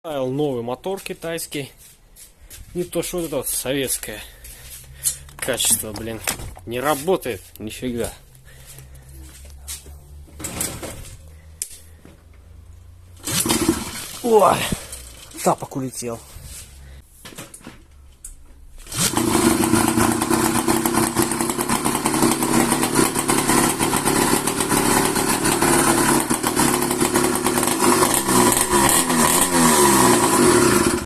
Ставил новый мотор китайский. Не то что вот это вот советское качество, блин. Не работает, нифига. Ой, тапок улетел.